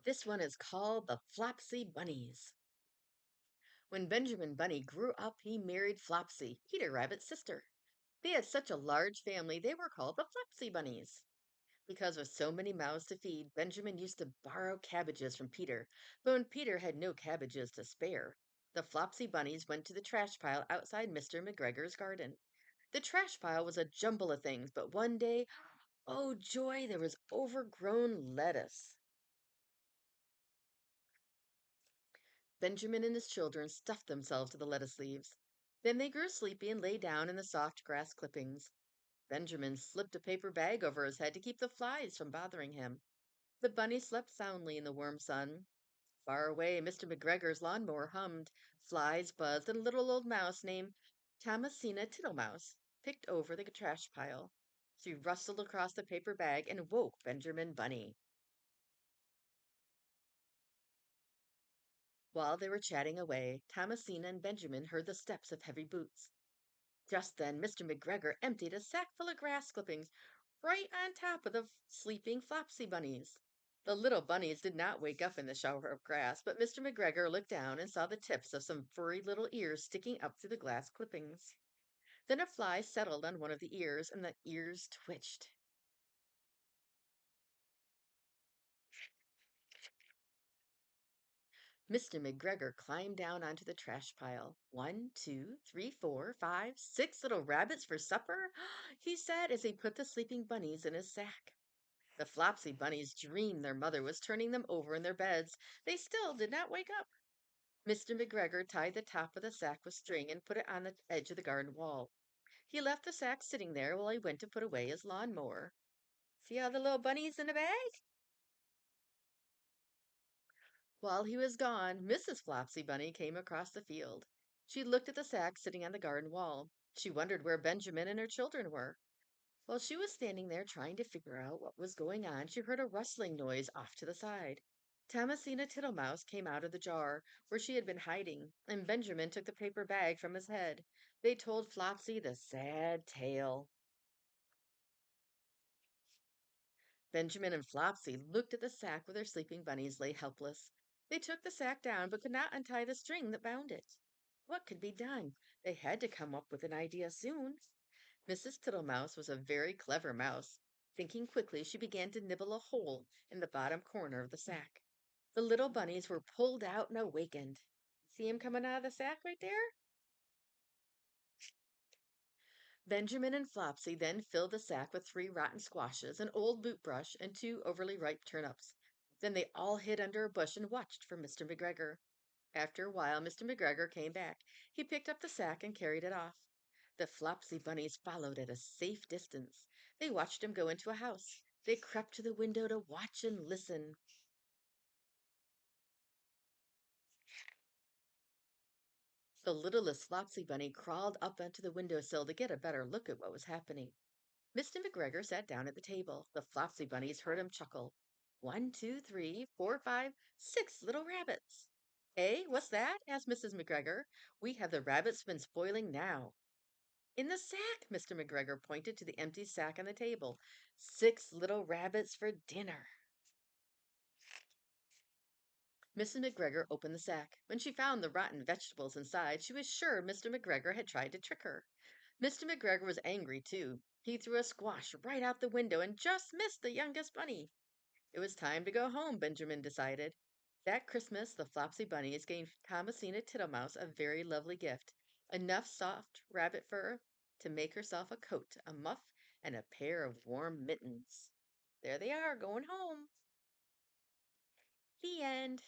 This one is called the Flopsy Bunnies. When Benjamin Bunny grew up, he married Flopsy, Peter Rabbit's sister. They had such a large family, they were called the Flopsy Bunnies. Because with so many mouths to feed, Benjamin used to borrow cabbages from Peter. But when Peter had no cabbages to spare, the Flopsy Bunnies went to the trash pile outside Mr. McGregor's garden. The trash pile was a jumble of things, but one day, oh joy, there was overgrown lettuce. Benjamin and his children stuffed themselves to the lettuce leaves. Then they grew sleepy and lay down in the soft grass clippings. Benjamin slipped a paper bag over his head to keep the flies from bothering him. The bunny slept soundly in the warm sun. Far away, Mr. McGregor's lawnmower hummed. Flies buzzed, and a little old mouse named Thomasina Tittlemouse picked over the trash pile. She rustled across the paper bag and woke Benjamin Bunny. While they were chatting away, Thomasina and Benjamin heard the steps of heavy boots. Just then, Mr. McGregor emptied a sack full of grass clippings right on top of the sleeping Flopsy bunnies. The little bunnies did not wake up in the shower of grass, but Mr. McGregor looked down and saw the tips of some furry little ears sticking up through the glass clippings. Then a fly settled on one of the ears, and the ears twitched. Mr. McGregor climbed down onto the trash pile. One, two, three, four, five, six little rabbits for supper, he said as he put the sleeping bunnies in his sack. The Flopsy bunnies dreamed their mother was turning them over in their beds. They still did not wake up. Mr. McGregor tied the top of the sack with string and put it on the edge of the garden wall. He left the sack sitting there while he went to put away his lawnmower. See all the little bunnies in the bag? While he was gone, Mrs. Flopsy Bunny came across the field. She looked at the sack sitting on the garden wall. She wondered where Benjamin and her children were. While she was standing there trying to figure out what was going on, she heard a rustling noise off to the side. Thomasina Tittlemouse came out of the jar where she had been hiding, and Benjamin took the paper bag from his head. They told Flopsy the sad tale. Benjamin and Flopsy looked at the sack where their sleeping bunnies lay helpless. They took the sack down but could not untie the string that bound it. What could be done? They had to come up with an idea soon. Mrs. Tittlemouse was a very clever mouse. Thinking quickly, she began to nibble a hole in the bottom corner of the sack. The little bunnies were pulled out and awakened. See 'em coming out of the sack right there? Benjamin and Flopsy then filled the sack with three rotten squashes, an old boot brush, and two overly ripe turnips. Then they all hid under a bush and watched for Mr. McGregor. After a while, Mr. McGregor came back. He picked up the sack and carried it off. The Flopsy bunnies followed at a safe distance. They watched him go into a house. They crept to the window to watch and listen. The littlest Flopsy bunny crawled up onto the windowsill to get a better look at what was happening. Mr. McGregor sat down at the table. The Flopsy bunnies heard him chuckle. One, two, three, four, five, six little rabbits. Eh, what's that? Asked Mrs. McGregor. We have the rabbits been spoiling now. In the sack, Mr. McGregor pointed to the empty sack on the table. Six little rabbits for dinner. Mrs. McGregor opened the sack. When she found the rotten vegetables inside, she was sure Mr. McGregor had tried to trick her. Mr. McGregor was angry, too. He threw a squash right out the window and just missed the youngest bunny. It was time to go home, Benjamin decided. That Christmas, the Flopsy Bunnies gave Thomasina Tittlemouse a very lovely gift, enough soft rabbit fur to make herself a coat, a muff, and a pair of warm mittens. There they are, going home. The end.